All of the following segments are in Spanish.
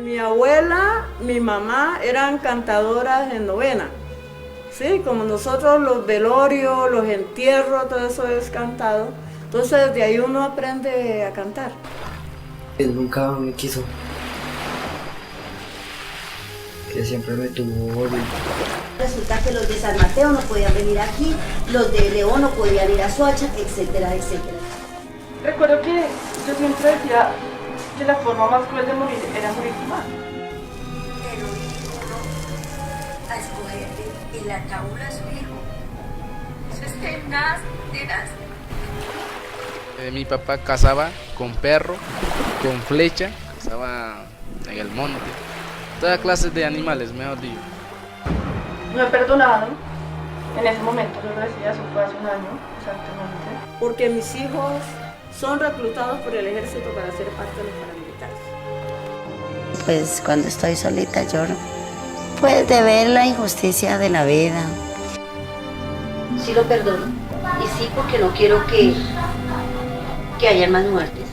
Mi abuela, mi mamá eran cantadoras en novena. Sí, como nosotros los velorios, los entierros, todo eso es cantado. Entonces de ahí uno aprende a cantar. Él nunca me quiso, que siempre me tuvo odio. Resulta que los de San Mateo no podían venir aquí, los de León no podían ir a Soacha, etcétera, etcétera. Recuerdo que yo siempre decía que la forma más cruel de morir era morir quemado. Pero uno a escoger el ataúd a su hijo. Eso es tenaz, tenaz. Mi papá cazaba con perro, con flecha, cazaba en el monte, todas clases de animales, mejor dicho. No he perdonado. En ese momento, yo lo decía, eso fue hace un año, exactamente. Porque mis hijos son reclutados por el ejército para ser parte de los paramilitares. Pues cuando estoy solita lloro. Pues de ver la injusticia de la vida. Sí lo perdono. Y sí porque no quiero que haya más muertes.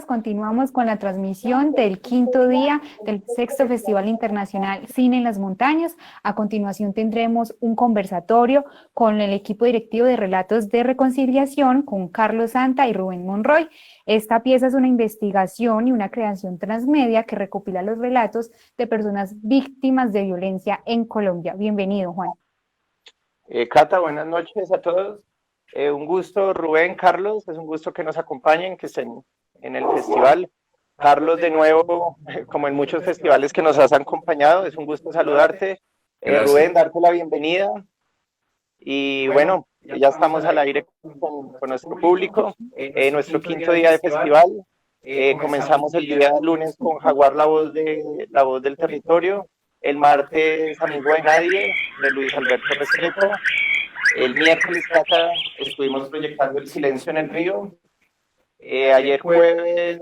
Continuamos con la transmisión del quinto día del sexto Festival Internacional Cine en las Montañas. A continuación tendremos un conversatorio con el equipo directivo de Relatos de Reconciliación, con Carlos Santa y Rubén Monroy. Esta pieza es una investigación y una creación transmedia que recopila los relatos de personas víctimas de violencia en Colombia. Bienvenido, Juan. Cata, buenas noches a todos. Un gusto, Rubén, Carlos, es un gusto que nos acompañen, que estén en el festival. Carlos, de nuevo, como en muchos festivales que nos has acompañado, es un gusto saludarte. Rubén, darte la bienvenida. Y bueno, ya estamos al aire con nuestro público, nuestro quinto día de festival. Comenzamos el día lunes con Jaguar, la voz del territorio. El martes, Amigo de Nadie, de Luis Alberto Restrepo. El miércoles, Cata, estuvimos proyectando El Silencio en el Río. Ayer jueves,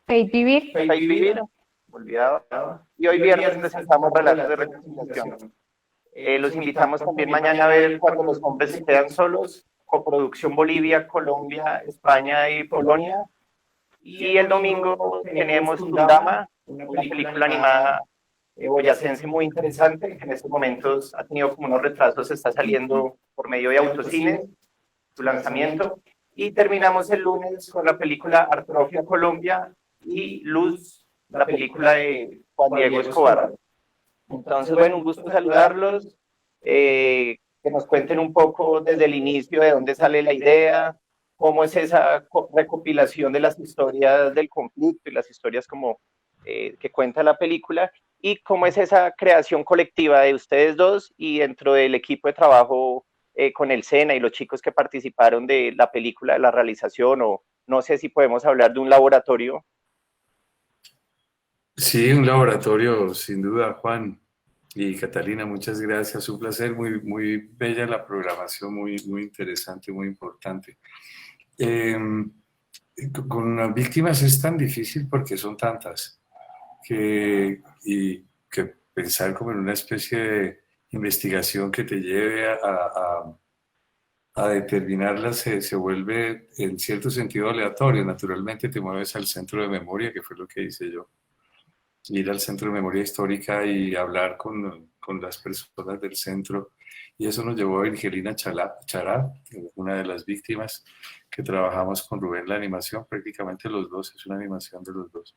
Fate Vivir. Fate Vivir, olvidado. Y hoy viernes presentamos Relatos de Reconciliación. Los invitamos también mañana a ver Cuando los hombres se quedan solos, coproducción Bolivia, Colombia, España y Polonia. Y el domingo tenemos Tundama, una película animada boyacense muy interesante, que en estos momentos ha tenido como unos retrasos, está saliendo por medio de Autocines, su lanzamiento. Y terminamos el lunes con la película Artrofia Colombia y Luz, la película de Juan Diego Escobar. Entonces, bueno, un gusto saludarlos, que nos cuenten un poco desde el inicio de dónde sale la idea, cómo es esa recopilación de las historias del conflicto y las historias como que cuenta la película, y cómo es esa creación colectiva de ustedes dos y dentro del equipo de trabajo con el SENA y los chicos que participaron de la película, de la realización, o no sé si podemos hablar de un laboratorio. Sí, un laboratorio, sin duda, Juan y Catalina, muchas gracias. Un placer, muy, muy bella la programación, muy, muy interesante, muy importante. Con las víctimas es tan difícil porque son tantas y que pensar como en una especie de investigación que te lleve a determinarlas se vuelve en cierto sentido aleatorio. Naturalmente te mueves al centro de memoria, que fue lo que hice yo. Ir al centro de memoria histórica y hablar con las personas del centro. Y eso nos llevó a Virgelina Chará, una de las víctimas, que trabajamos con Rubén la animación, prácticamente los dos, es una animación de los dos.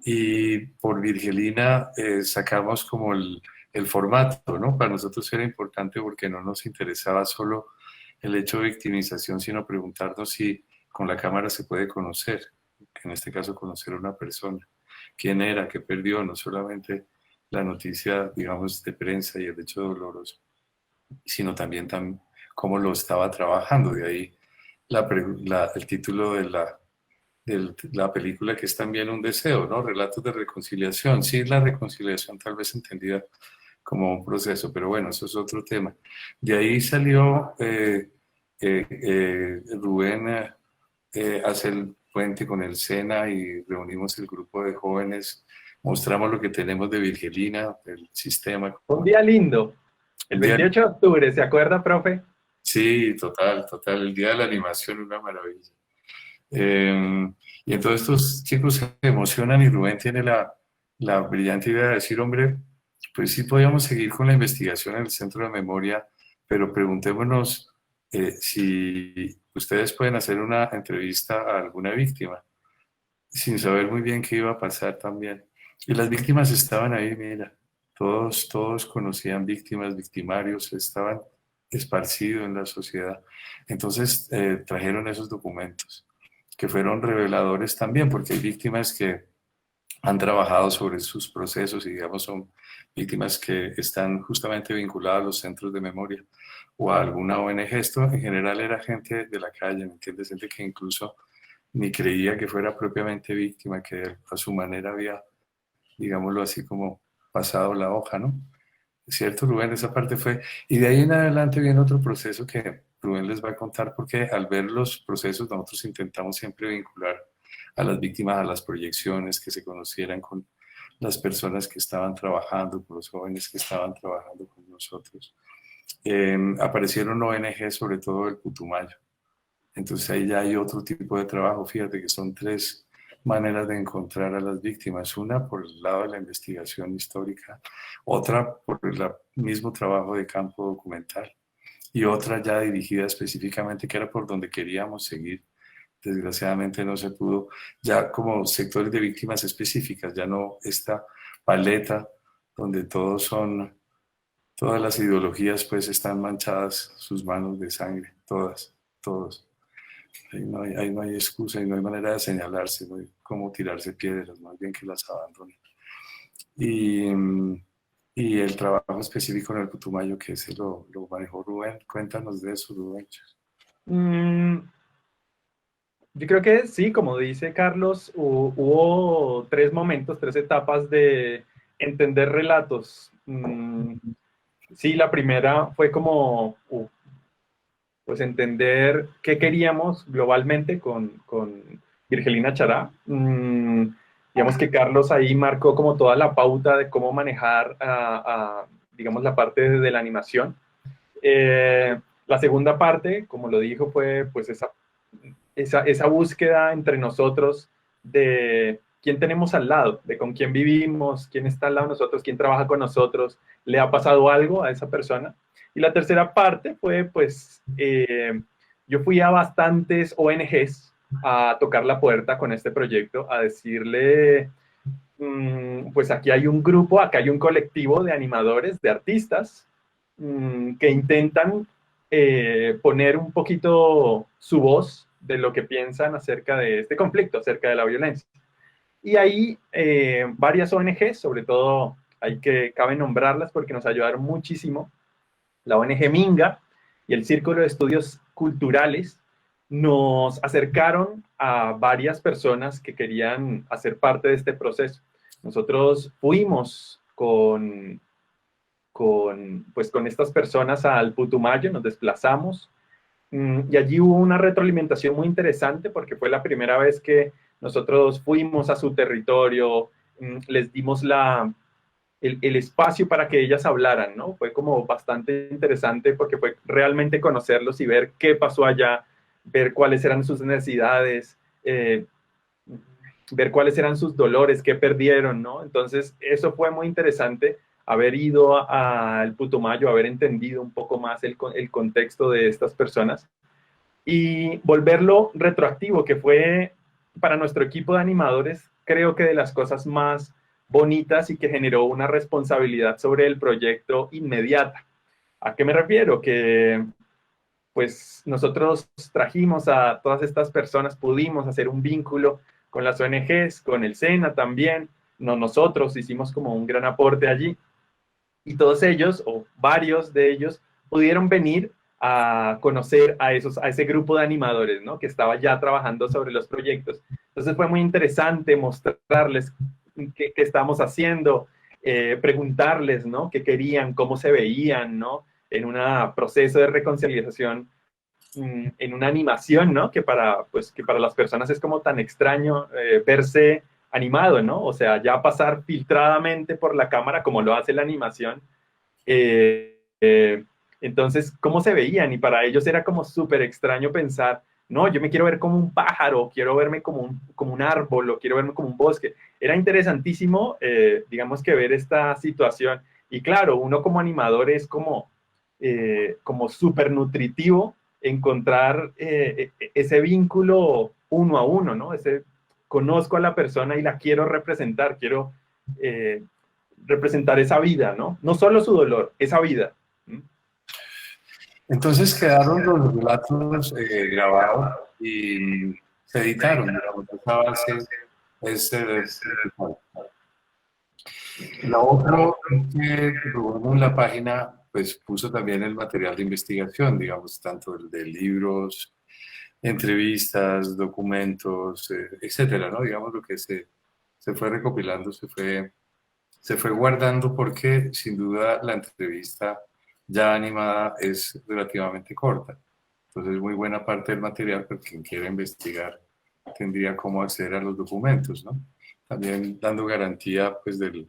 Y por Virgelina sacamos como el formato, ¿no? Para nosotros era importante porque no nos interesaba solo el hecho de victimización, sino preguntarnos si con la cámara se puede conocer, en este caso conocer a una persona, quién era, qué perdió, no solamente la noticia, digamos, de prensa y el hecho doloroso, sino también cómo lo estaba trabajando. De ahí el título de la película, que es también un deseo, ¿no? Relatos de reconciliación. Sí, la reconciliación tal vez entendida como un proceso, pero bueno, eso es otro tema. De ahí salió Rubén hace el puente con el SENA y reunimos el grupo de jóvenes, mostramos lo que tenemos de Virgelina, del sistema. Un día lindo, el 28 de octubre, ¿se acuerda, profe? Sí, total, el día de la animación, una maravilla. Y entonces estos chicos se emocionan y Rubén tiene la brillante idea de decir, hombre, pues sí podíamos seguir con la investigación en el centro de memoria, pero preguntémonos si ustedes pueden hacer una entrevista a alguna víctima, sin saber muy bien qué iba a pasar también. Y las víctimas estaban ahí, mira, todos conocían víctimas, victimarios, estaban esparcidos en la sociedad. Entonces trajeron esos documentos, que fueron reveladores también, porque hay víctimas que han trabajado sobre sus procesos y, digamos, son víctimas que están justamente vinculadas a los centros de memoria o a alguna ONG. Esto en general era gente de la calle, ¿me entiendes? Gente que incluso ni creía que fuera propiamente víctima, que a su manera había, digámoslo así, como pasado la hoja, ¿no? ¿Cierto, Rubén? Esa parte fue... Y de ahí en adelante viene otro proceso que Rubén les va a contar, porque al ver los procesos nosotros intentamos siempre vincular a las víctimas a las proyecciones, que se conocieran con las personas que estaban trabajando, con los jóvenes que estaban trabajando con nosotros. Aparecieron ONG, sobre todo el Putumayo. Entonces ahí ya hay otro tipo de trabajo. Fíjate que son tres maneras de encontrar a las víctimas. Una por el lado de la investigación histórica, otra por el mismo trabajo de campo documental y otra ya dirigida específicamente, que era por donde queríamos seguir. Desgraciadamente no se pudo, ya como sectores de víctimas específicas, ya no esta paleta donde todas las ideologías pues están manchadas, sus manos de sangre, todos. Ahí no hay excusa y no hay manera de señalarse, no hay cómo tirarse piedras, más bien que las abandonen. Y el trabajo específico en el Putumayo, que ese lo manejó Rubén. Cuéntanos de eso, Rubén. Yo creo que sí, como dice Carlos, hubo tres momentos, tres etapas de entender relatos. Sí, la primera fue como pues entender qué queríamos globalmente con Virgelina Chará. Digamos que Carlos ahí marcó como toda la pauta de cómo manejar, digamos, la parte de la animación. La segunda parte, como lo dijo, fue pues esa esa búsqueda entre nosotros de quién tenemos al lado, de con quién vivimos, quién está al lado de nosotros, quién trabaja con nosotros, le ha pasado algo a esa persona. Y la tercera parte fue, pues, yo fui a bastantes ONGs a tocar la puerta con este proyecto, a decirle, pues aquí hay un grupo, acá hay un colectivo de animadores, de artistas, que intentan poner un poquito su voz de lo que piensan acerca de este conflicto, acerca de la violencia. Y ahí varias ONGs, sobre todo cabe nombrarlas porque nos ayudaron muchísimo, la ONG Minga y el Círculo de Estudios Culturales, nos acercaron a varias personas que querían hacer parte de este proceso. Nosotros fuimos con estas personas al Putumayo, nos desplazamos, y allí hubo una retroalimentación muy interesante porque fue la primera vez que nosotros fuimos a su territorio, les dimos el espacio para que ellas hablaran, ¿no? Fue como bastante interesante porque fue realmente conocerlos y ver qué pasó allá, ver cuáles eran sus necesidades, ver cuáles eran sus dolores, qué perdieron, ¿no? Entonces, eso fue muy interesante, haber ido al Putumayo, haber entendido un poco más el contexto de estas personas y volverlo retroactivo, que fue para nuestro equipo de animadores, creo que de las cosas más bonitas y que generó una responsabilidad sobre el proyecto inmediata. ¿A qué me refiero? Que pues nosotros trajimos a todas estas personas, pudimos hacer un vínculo con las ONGs, con el SENA también, nosotros hicimos como un gran aporte allí, y todos ellos, o varios de ellos, pudieron venir a conocer a ese grupo de animadores, ¿no? Que estaba ya trabajando sobre los proyectos. Entonces fue muy interesante mostrarles qué estábamos haciendo, preguntarles, ¿no? Qué querían, cómo se veían, ¿no? En un proceso de reconciliación, en una animación, ¿no? Que para las personas es como tan extraño verse animado, ¿no? O sea, ya pasar filtradamente por la cámara como lo hace la animación. Entonces, ¿cómo se veían? Y para ellos era como súper extraño pensar, no, yo me quiero ver como un pájaro, quiero verme como un árbol, o quiero verme como un bosque. Era interesantísimo, digamos que ver esta situación. Y claro, uno como animador es como súper nutritivo encontrar ese vínculo uno a uno, ¿no? Conozco a la persona y la quiero representar, quiero representar esa vida, ¿no? No solo su dolor, esa vida. Entonces quedaron los relatos grabados y se editaron, digamos, esa base es la otra es que Rubén en la página pues puso también el material de investigación, digamos, tanto el de libros, entrevistas, documentos, etcétera, ¿no? Digamos lo que se fue recopilando, se fue guardando porque sin duda la entrevista ya animada es relativamente corta. Entonces muy buena parte del material, pero quien quiera investigar tendría cómo acceder a los documentos, ¿no? También dando garantía pues del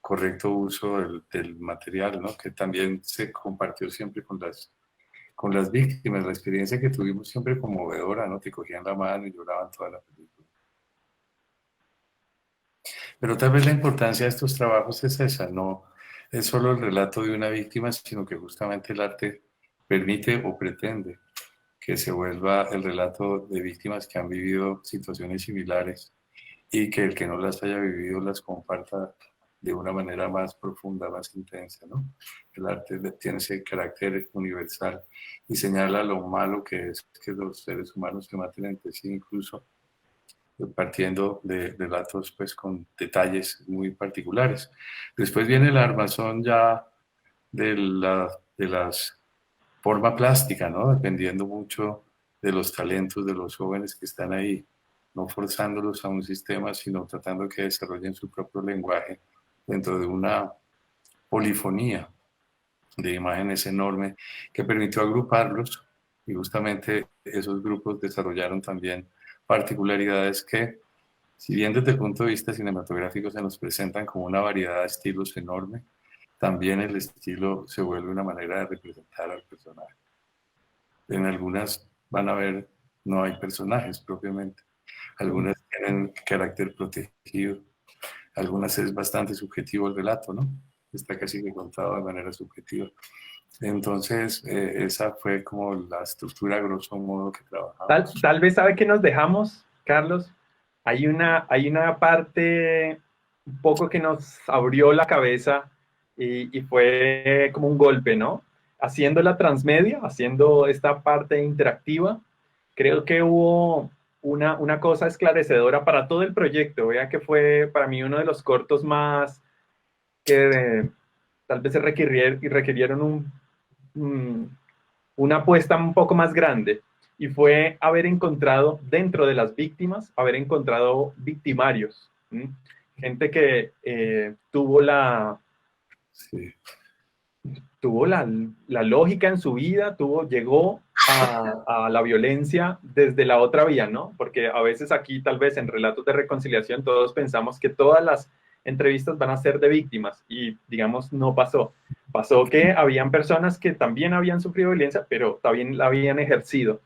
correcto uso del material, ¿no? Que también se compartió siempre con las víctimas. La experiencia que tuvimos siempre conmovedora, ¿no? Te cogían la mano y lloraban toda la película. Pero tal vez la importancia de estos trabajos es esa, no es solo el relato de una víctima, sino que justamente el arte permite o pretende que se vuelva el relato de víctimas que han vivido situaciones similares y que el que no las haya vivido las comparta de una manera más profunda, más intensa, ¿no? El arte tiene ese carácter universal y señala lo malo que es que los seres humanos se maten entre sí, incluso partiendo de relatos pues con detalles muy particulares. Después viene la armazón ya de las forma plástica, ¿no? Dependiendo mucho de los talentos de los jóvenes que están ahí, no forzándolos a un sistema, sino tratando que desarrollen su propio lenguaje dentro de una polifonía de imágenes enorme que permitió agruparlos, y justamente esos grupos desarrollaron también particularidades que, si bien desde el punto de vista cinematográfico se nos presentan como una variedad de estilos enorme, también el estilo se vuelve una manera de representar al personaje. En algunas van a ver no hay personajes propiamente. Algunas tienen carácter protegido, algunas es bastante subjetivo el relato, ¿no? Está casi que contado de manera subjetiva. Entonces, esa fue como la estructura, grosso modo, que trabajamos. Tal vez sabe que nos dejamos, Carlos. Hay una parte un poco que nos abrió la cabeza y fue como un golpe, ¿no? Haciendo la transmedia, haciendo esta parte interactiva, creo que hubo una cosa esclarecedora para todo el proyecto. Vea que fue para mí uno de los cortos más que tal vez se requirieron una apuesta un poco más grande, y fue haber encontrado dentro de las víctimas, haber encontrado victimarios, ¿sí? Gente que tuvo Sí. la lógica en su vida, llegó a la violencia desde la otra vía, ¿no? Porque a veces aquí, tal vez en relatos de reconciliación, todos pensamos que todas las entrevistas van a ser de víctimas, y digamos, no pasó. Pasó que habían personas que también habían sufrido violencia, pero también la habían ejercido.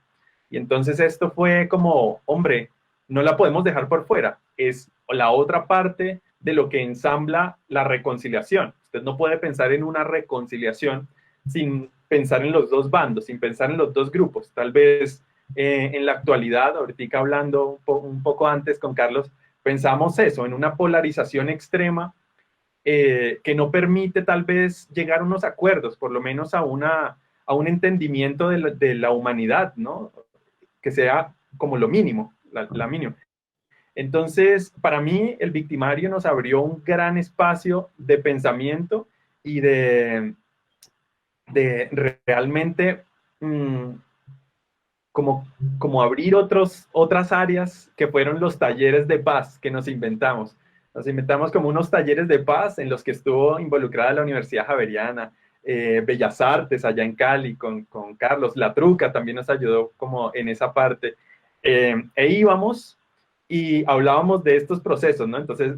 Y entonces esto fue como, hombre, no la podemos dejar por fuera. Es la otra parte de lo que ensambla la reconciliación. Usted no puede pensar en una reconciliación sin pensar en los dos bandos, sin pensar en los dos grupos. Tal vez en la actualidad, ahorita hablando un poco antes con Carlos, pensamos eso, en una polarización extrema que no permite tal vez llegar a unos acuerdos, por lo menos a un entendimiento de la humanidad, ¿no? Que sea como lo mínimo, la mínima. Entonces, para mí, el victimario nos abrió un gran espacio de pensamiento y de realmente como abrir otras áreas, que fueron los talleres de paz que nos inventamos. Nos inventamos como unos talleres de paz en los que estuvo involucrada la Universidad Javeriana, Bellas Artes allá en Cali con Carlos, La Truca también nos ayudó como en esa parte. Íbamos y hablábamos de estos procesos, ¿no? Entonces,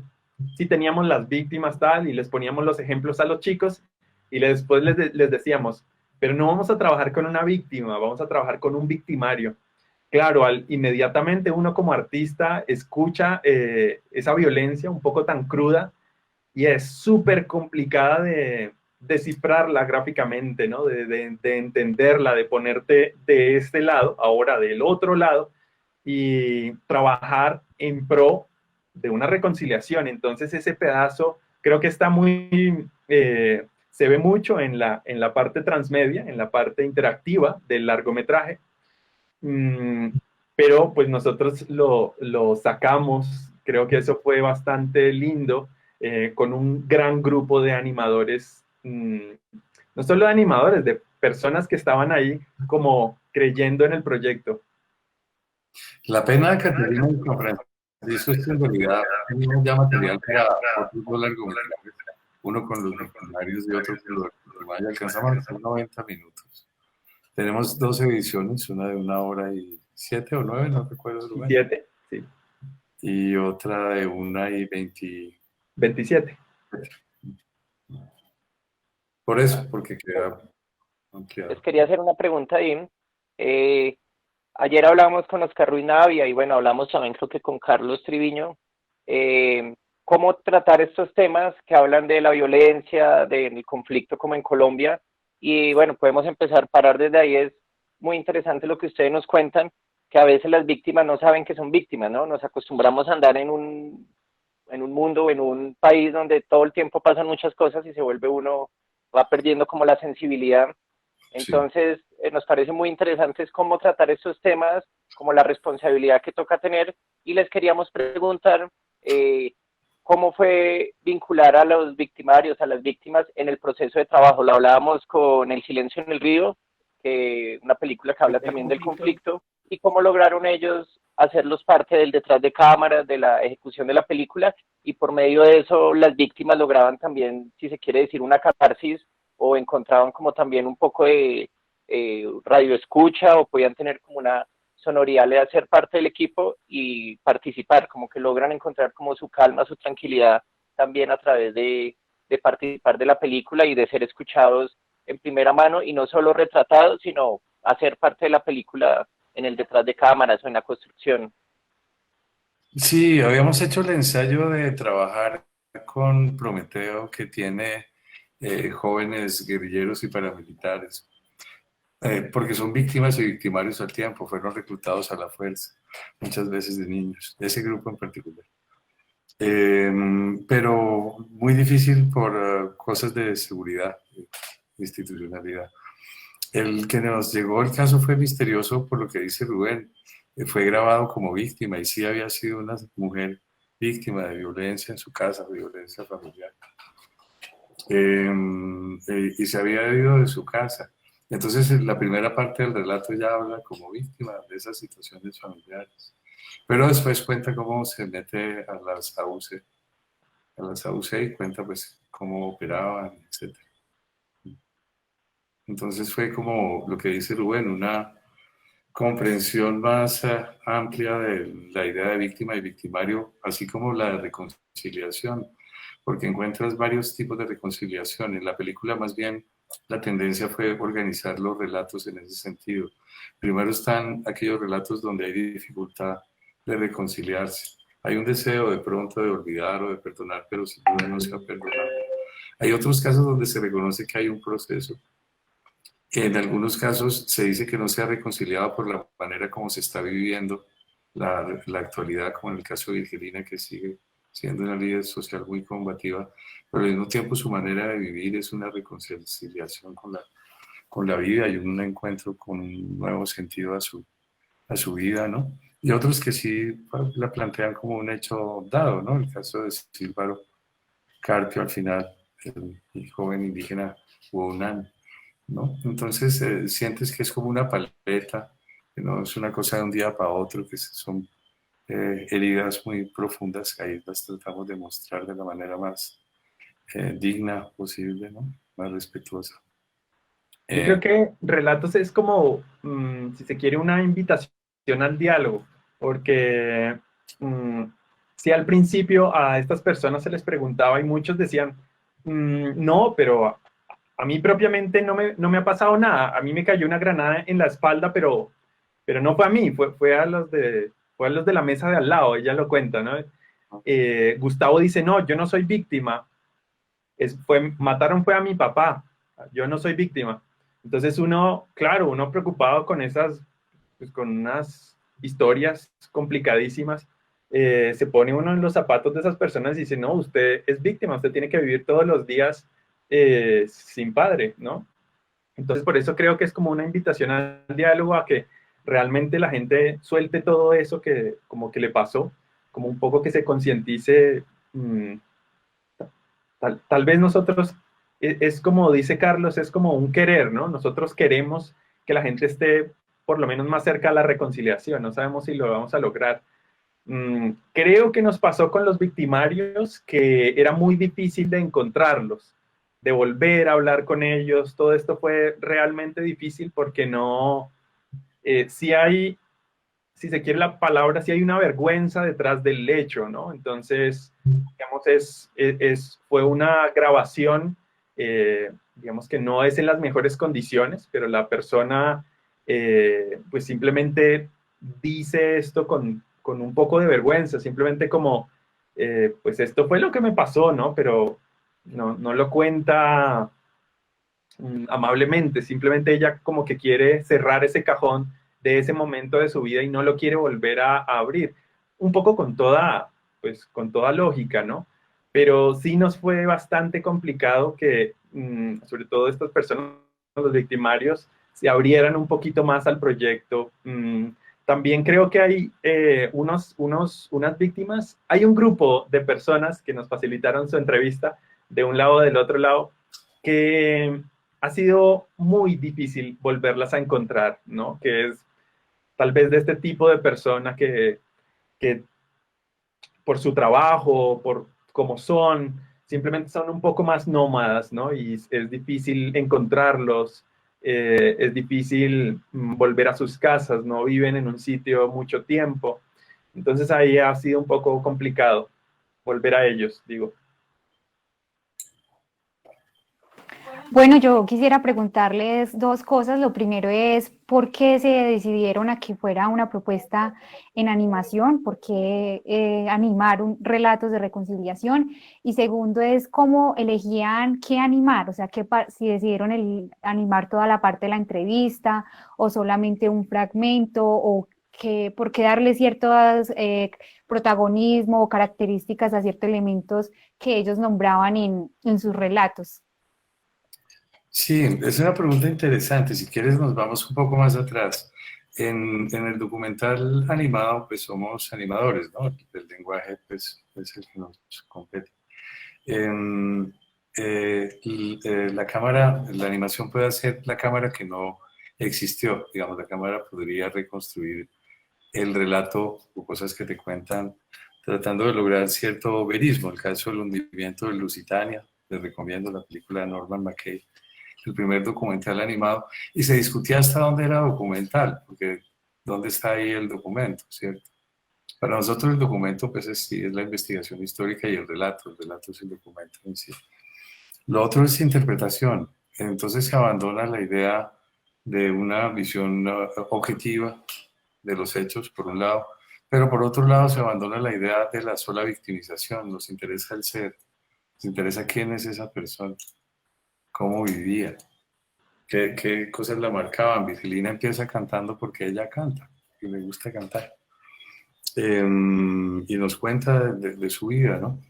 sí teníamos las víctimas tal, y les poníamos los ejemplos a los chicos, y después les decíamos, pero no vamos a trabajar con una víctima, vamos a trabajar con un victimario. Claro, inmediatamente uno como artista escucha esa violencia un poco tan cruda, y es súper complicada de descifrarla gráficamente, ¿no? De entenderla, de ponerte de este lado, ahora del otro lado, y trabajar en pro de una reconciliación. Entonces ese pedazo creo que está muy, se ve mucho en la parte transmedia, en la parte interactiva del largometraje, pero pues nosotros lo sacamos, creo que eso fue bastante lindo, con un gran grupo de animadores, no solo de animadores, de personas que estaban ahí como creyendo en el proyecto. La pena de Caterina y Juan Francisco es que en realidad tenemos ya material para otros dos largometrajes, uno con los victimarios y otro con los demás, y alcanzamos a hacer 90 minutos. Tenemos 2 ediciones, una de 1 hora y 7 o 9, no recuerdo. 7, sí. Y otra de 1 y 27. Por eso, porque queda... Les quería hacer una pregunta, Dim. Ayer hablamos con Oscar Ruiz Navia y bueno, hablamos también creo que con Carlos Triviño, cómo tratar estos temas que hablan de la violencia, del conflicto como en Colombia, y bueno, podemos empezar a parar desde ahí. Es muy interesante lo que ustedes nos cuentan, que a veces las víctimas no saben que son víctimas, ¿no? Nos acostumbramos a andar en un mundo, en un país donde todo el tiempo pasan muchas cosas y se vuelve uno, va perdiendo como la sensibilidad. Entonces, nos parece muy interesante cómo tratar estos temas, como la responsabilidad que toca tener, y les queríamos preguntar cómo fue vincular a los victimarios, a las víctimas en el proceso de trabajo. Lo hablábamos con El silencio en el río, una película que habla también del conflicto, y cómo lograron ellos hacerlos parte del detrás de cámaras, de la ejecución de la película, y por medio de eso las víctimas lograban también, si se quiere decir, una catarsis, o encontraban como también un poco de radioescucha, o podían tener como una sonoridad de ser parte del equipo y participar, como que logran encontrar como su calma, su tranquilidad también a través de participar de la película y de ser escuchados en primera mano, y no solo retratados, sino hacer parte de la película en el detrás de cámaras o en la construcción. Sí, habíamos hecho el ensayo de trabajar con Prometeo, que tiene jóvenes guerrilleros y paramilitares, porque son víctimas y victimarios al tiempo, fueron reclutados a la fuerza, muchas veces de niños, de ese grupo en particular. Pero muy difícil por cosas de seguridad, de institucionalidad. El que nos llegó el caso fue misterioso por lo que dice Rubén. Fue grabado como víctima y sí había sido una mujer víctima de violencia en su casa, de violencia familiar. Y se había ido de su casa. Entonces, la primera parte del relato ya habla como víctima de esas situaciones familiares. Pero después cuenta cómo se mete a las AUC y cuenta pues cómo operaban, etc. Entonces fue como lo que dice Rubén, una comprensión más amplia de la idea de víctima y victimario, así como la de reconciliación, porque encuentras varios tipos de reconciliación. En la película más bien la tendencia fue organizar los relatos en ese sentido. Primero están aquellos relatos donde hay dificultad de reconciliarse. Hay un deseo de pronto de olvidar o de perdonar, pero sin duda no se ha perdonado. Hay otros casos donde se reconoce que hay un proceso. En algunos casos se dice que no se ha reconciliado por la manera como se está viviendo la actualidad, como en el caso de Virgelina, que sigue siendo una líder social muy combativa, pero al mismo tiempo su manera de vivir es una reconciliación con la vida y un encuentro con un nuevo sentido a su vida, ¿no? Y otros que sí la plantean como un hecho dado, ¿no? El caso de Silvaro Carpio, al final, el joven indígena Huonán, ¿no? Entonces sientes que es como una paleta, que no es una cosa de un día para otro, que son heridas muy profundas, que ahí las tratamos de mostrar de la manera más digna posible, ¿no? Más respetuosa. Yo creo que Relatos es como, si se quiere, una invitación al diálogo, porque si al principio a estas personas se les preguntaba y muchos decían, no, pero a mí propiamente no me ha pasado nada, a mí me cayó una granada en la espalda, pero no fue a mí, fue a los de la mesa de al lado, ella lo cuenta, ¿no? Gustavo dice, no, yo no soy víctima, mataron fue a mi papá, yo no soy víctima. Entonces uno, claro, uno preocupado con pues con unas historias complicadísimas, se pone uno en los zapatos de esas personas y dice, no, usted es víctima, usted tiene que vivir todos los días sin padre, ¿no? Entonces por eso creo que es como una invitación al diálogo, a que realmente la gente suelte todo eso que como que le pasó, como un poco que se concientice. Tal vez nosotros, es como dice Carlos, es como un querer, ¿no? Nosotros queremos que la gente esté por lo menos más cerca a la reconciliación, no sabemos si lo vamos a lograr. Creo que nos pasó con los victimarios que era muy difícil de encontrarlos, de volver a hablar con ellos, todo esto fue realmente difícil porque no, si se quiere la palabra, si hay una vergüenza detrás del hecho, ¿no? Entonces, digamos, fue una grabación, digamos que no es en las mejores condiciones, pero la persona, pues simplemente dice esto con un poco de vergüenza, simplemente como, pues esto fue lo que me pasó, ¿no? Pero no lo cuenta amablemente, simplemente ella como que quiere cerrar ese cajón de ese momento de su vida y no lo quiere volver a abrir. Un poco con toda lógica, ¿no? Pero sí nos fue bastante complicado que, sobre todo estas personas, los victimarios, se abrieran un poquito más al proyecto. También creo que hay unas víctimas, hay un grupo de personas que nos facilitaron su entrevista de un lado, del otro lado, que ha sido muy difícil volverlas a encontrar, ¿no? Que es tal vez de este tipo de persona que por su trabajo, por cómo son, simplemente son un poco más nómadas, ¿no? Y es difícil encontrarlos, es difícil volver a sus casas, no viven en un sitio mucho tiempo. Entonces ahí ha sido un poco complicado volver a ellos, digo. Bueno, yo quisiera preguntarles dos cosas. Lo primero es, ¿por qué se decidieron a que fuera una propuesta en animación? ¿Por qué animar relatos de reconciliación? Y segundo es, ¿cómo elegían qué animar? O sea, si decidieron animar toda la parte de la entrevista o solamente un fragmento o por qué darle ciertos protagonismo o características a ciertos elementos que ellos nombraban en sus relatos. Sí, es una pregunta interesante. Si quieres, nos vamos un poco más atrás. En el documental animado, pues somos animadores, ¿no? El lenguaje, pues, es el que nos compete. La cámara, la animación puede hacer la cámara que no existió. Digamos, la cámara podría reconstruir el relato o cosas que te cuentan, tratando de lograr cierto verismo. El caso del hundimiento del Lusitania, les recomiendo la película de Norman McKay, el primer documental animado, y se discutía hasta dónde era documental, porque dónde está ahí el documento, ¿cierto? Para nosotros el documento, pues sí, es la investigación histórica y el relato es el documento en sí. Lo otro es interpretación, entonces se abandona la idea de una visión objetiva de los hechos, por un lado, pero por otro lado se abandona la idea de la sola victimización, nos interesa el ser, nos interesa quién es esa persona, cómo vivía, qué cosas la marcaban. Virgilina empieza cantando porque ella canta y le gusta cantar. Y nos cuenta de su vida, ¿no?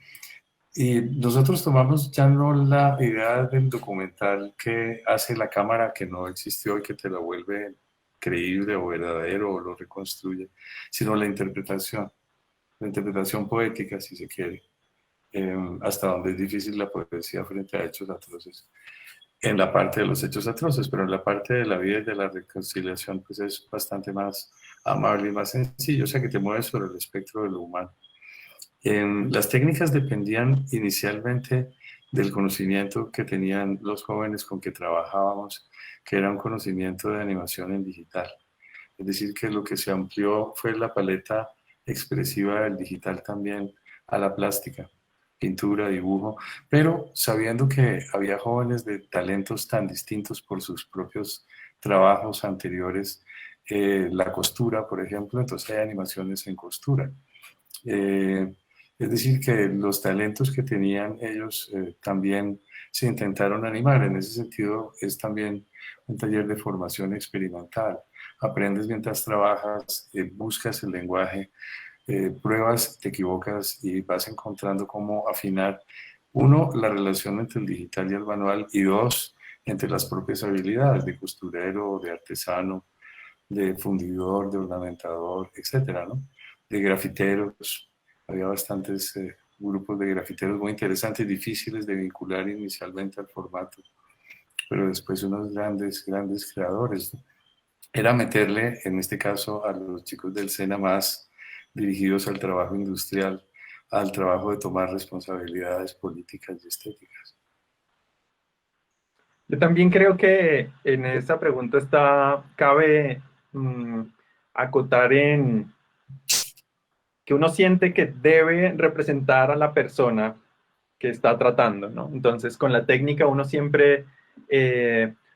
Y nosotros tomamos ya no la idea del documental que hace la cámara que no existió y que te la vuelve creíble o verdadero o lo reconstruye, sino la interpretación poética, si se quiere, hasta donde es difícil la poesía frente a hechos atroces. En la parte de los hechos atroces, pero en la parte de la vida y de la reconciliación, pues es bastante más amable y más sencillo, o sea que te mueves sobre el espectro de lo humano. Las técnicas dependían inicialmente del conocimiento que tenían los jóvenes con que trabajábamos, que era un conocimiento de animación en digital. Es decir, que lo que se amplió fue la paleta expresiva del digital también a la plástica, pintura, dibujo, pero sabiendo que había jóvenes de talentos tan distintos por sus propios trabajos anteriores, la costura, por ejemplo, entonces hay animaciones en costura. Es decir, que los talentos que tenían ellos también se intentaron animar. En ese sentido, es también un taller de formación experimental. Aprendes mientras trabajas, buscas el lenguaje, pruebas, te equivocas y vas encontrando cómo afinar, uno, la relación entre el digital y el manual, y dos, entre las propias habilidades de costurero, de artesano, de fundidor, de ornamentador, etcétera, ¿no? De grafiteros. Había bastantes grupos de grafiteros muy interesantes, difíciles de vincular inicialmente al formato, pero después unos grandes creadores, ¿no? Era meterle, en este caso, a los chicos del SENA más dirigidos al trabajo industrial, al trabajo de tomar responsabilidades políticas y estéticas. Yo también creo que en esta pregunta cabe acotar en que uno siente que debe representar a la persona que está tratando, ¿no? Entonces, con la técnica uno siempre,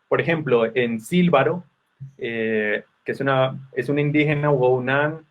por ejemplo, en Sílvaro, que es una indígena Wounaan,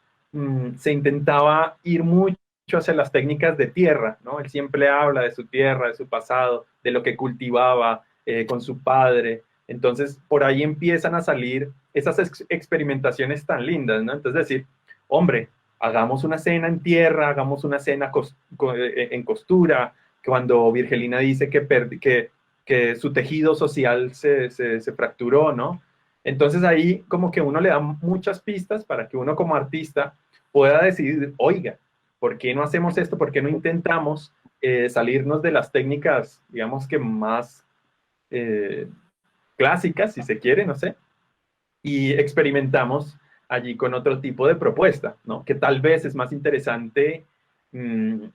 se intentaba ir mucho hacia las técnicas de tierra, ¿no? Él siempre habla de su tierra, de su pasado, de lo que cultivaba con su padre. Entonces, por ahí empiezan a salir esas experimentaciones tan lindas, ¿no? Entonces, decir, hombre, hagamos una cena en tierra, hagamos una cena en costura, cuando Virgelina dice que su tejido social se fracturó, ¿no? Entonces ahí como que uno le da muchas pistas para que uno como artista pueda decidir, oiga, ¿por qué no hacemos esto? ¿Por qué no intentamos salirnos de las técnicas, digamos que más clásicas, si se quiere, no sé, y experimentamos allí con otro tipo de propuesta, ¿no? Que tal vez es más interesante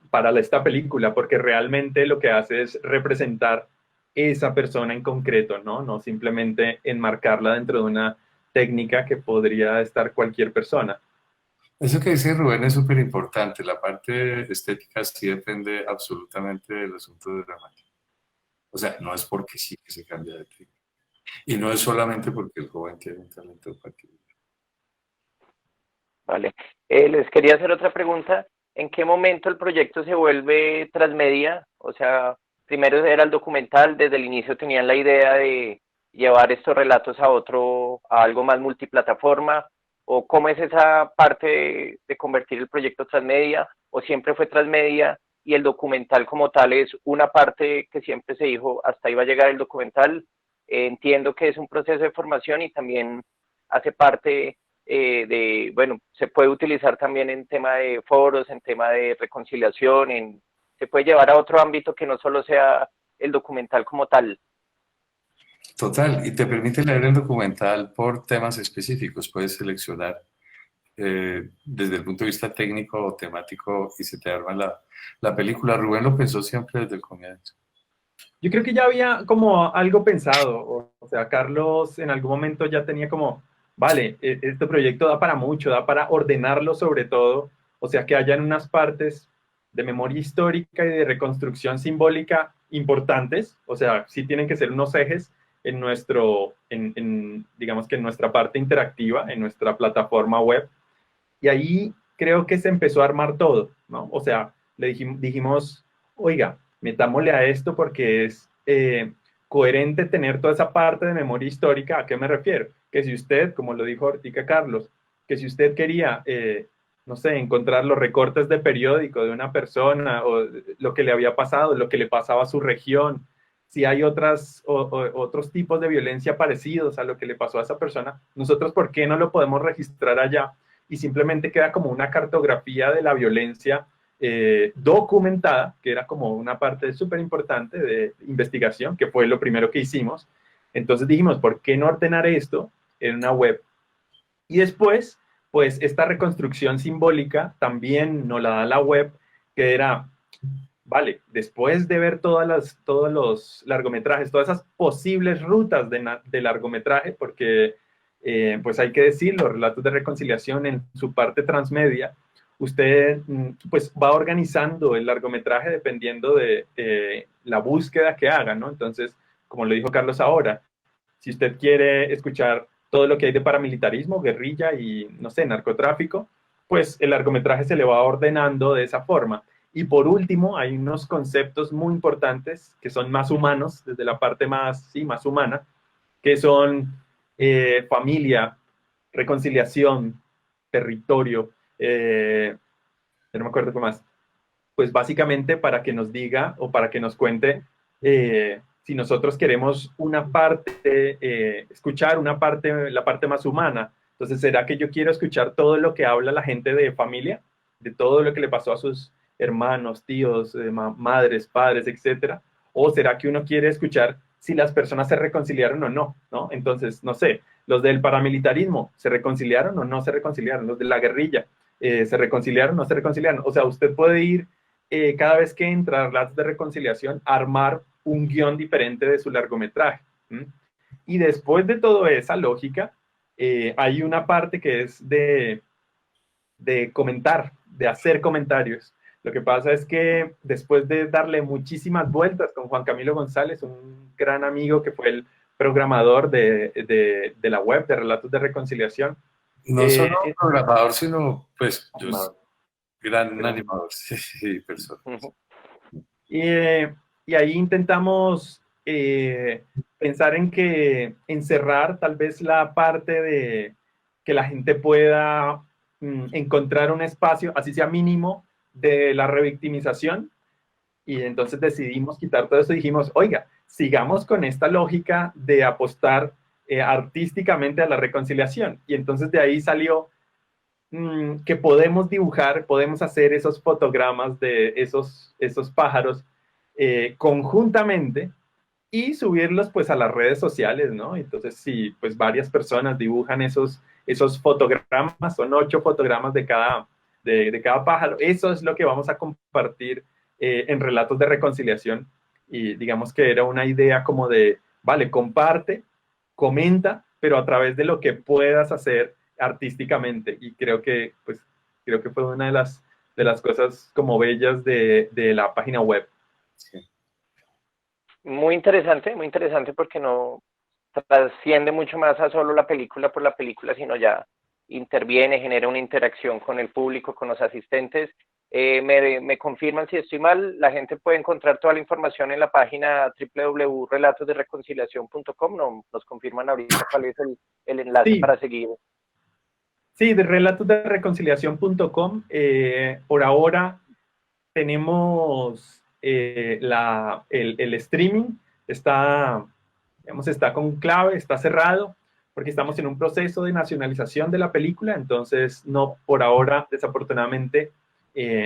para esta película, porque realmente lo que hace es representar esa persona en concreto, ¿no? No simplemente enmarcarla dentro de una técnica que podría estar cualquier persona. Eso que dice Rubén es súper importante. La parte estética sí depende absolutamente del asunto dramático. O sea, no es porque sí que se cambia de técnica. Y no es solamente porque el joven tiene un talento particular. Vale. Les quería hacer otra pregunta. ¿En qué momento el proyecto se vuelve transmedia? O sea, primero era el documental, desde el inicio tenían la idea de llevar estos relatos a algo más multiplataforma, o cómo es esa parte de convertir el proyecto transmedia, o siempre fue transmedia y el documental como tal es una parte que siempre se dijo, hasta ahí va a llegar el documental. Entiendo que es un proceso de formación y también hace parte bueno, se puede utilizar también en tema de foros, en tema de reconciliación, se puede llevar a otro ámbito que no solo sea el documental como tal. Total, y te permite leer el documental por temas específicos. Puedes seleccionar desde el punto de vista técnico o temático y se te arma la película. Rubén lo pensó siempre desde el comienzo. Yo creo que ya había como algo pensado, o sea, Carlos en algún momento ya tenía como, vale, este proyecto da para mucho, da para ordenarlo sobre todo, o sea, que hayan unas partes de memoria histórica y de reconstrucción simbólica importantes, o sea, sí tienen que ser unos ejes en digamos que en nuestra parte interactiva, en nuestra plataforma web, y ahí creo que se empezó a armar todo, ¿no? O sea, dijimos, oiga, metámosle a esto porque es coherente tener toda esa parte de memoria histórica. ¿A qué me refiero? Que si usted, como lo dijo ahorita Carlos, que si usted quería, no sé, encontrar los recortes de periódico de una persona o lo que le había pasado, lo que le pasaba a su región, si hay otros tipos de violencia parecidos a lo que le pasó a esa persona, nosotros, ¿por qué no lo podemos registrar allá? Y simplemente queda como una cartografía de la violencia documentada, que era como una parte súper importante de investigación, que fue lo primero que hicimos. Entonces dijimos, ¿por qué no ordenar esto en una web? Y después, pues esta reconstrucción simbólica también nos la da la web, que era, vale, después de ver todos los largometrajes, todas esas posibles rutas de largometraje, porque pues hay que decir, los relatos de reconciliación en su parte transmedia, usted pues va organizando el largometraje dependiendo de la búsqueda que haga, ¿no? Entonces, como lo dijo Carlos ahora, si usted quiere escuchar todo lo que hay de paramilitarismo, guerrilla y, no sé, narcotráfico, pues el largometraje se le va ordenando de esa forma. Y por último, hay unos conceptos muy importantes que son más humanos, desde la parte más, sí, más humana, que son familia, reconciliación, territorio, no me acuerdo qué más. Pues básicamente para que nos diga o para que nos cuente si nosotros queremos una parte, escuchar una parte, la parte más humana. Entonces, ¿será que yo quiero escuchar todo lo que habla la gente de familia? De todo lo que le pasó a sus hermanos, tíos, madres, padres, etcétera. ¿O será que uno quiere escuchar si las personas se reconciliaron o no, ¿no? Entonces, no sé, los del paramilitarismo, ¿se reconciliaron o no se reconciliaron? Los de la guerrilla, ¿se reconciliaron o no se reconciliaron? O sea, usted puede ir cada vez que entra relatos de reconciliación, armar un guión diferente de su largometraje. Y después de toda esa lógica, hay una parte que es de comentar, de hacer comentarios. Lo que pasa es que después de darle muchísimas vueltas con Juan Camilo González, un gran amigo que fue el programador de la web de Relatos de Reconciliación. No solo programador, sino pues yo gran animador, sí, persona. Y ahí intentamos pensar en que encerrar tal vez la parte de que la gente pueda encontrar un espacio, así sea mínimo, de la revictimización. Y entonces decidimos quitar todo eso y dijimos, oiga, sigamos con esta lógica de apostar artísticamente a la reconciliación. Y entonces de ahí salió que podemos dibujar, podemos hacer esos fotogramas de esos pájaros conjuntamente y subirlos pues a las redes sociales, ¿no? Entonces, si pues varias personas dibujan esos fotogramas, son 8 fotogramas de cada pájaro, eso es lo que vamos a compartir en Relatos de Reconciliación. Y digamos que era una idea como de, vale, comparte, comenta, pero a través de lo que puedas hacer artísticamente. Y creo que fue una de las cosas como bellas de la página web. Sí. muy interesante porque no trasciende mucho más a solo la película por la película, sino ya interviene, genera una interacción con el público, con los asistentes. Me confirman si estoy mal, la gente puede encontrar toda la información en la página www.relatosdereconciliacion.com. Nos confirman ahorita cuál es el enlace Sí. para seguir. Sí, de relatosdereconciliacion.com. Por ahora tenemos el streaming, está con clave, está cerrado, porque estamos en un proceso de nacionalización de la película, entonces no, por ahora, desafortunadamente,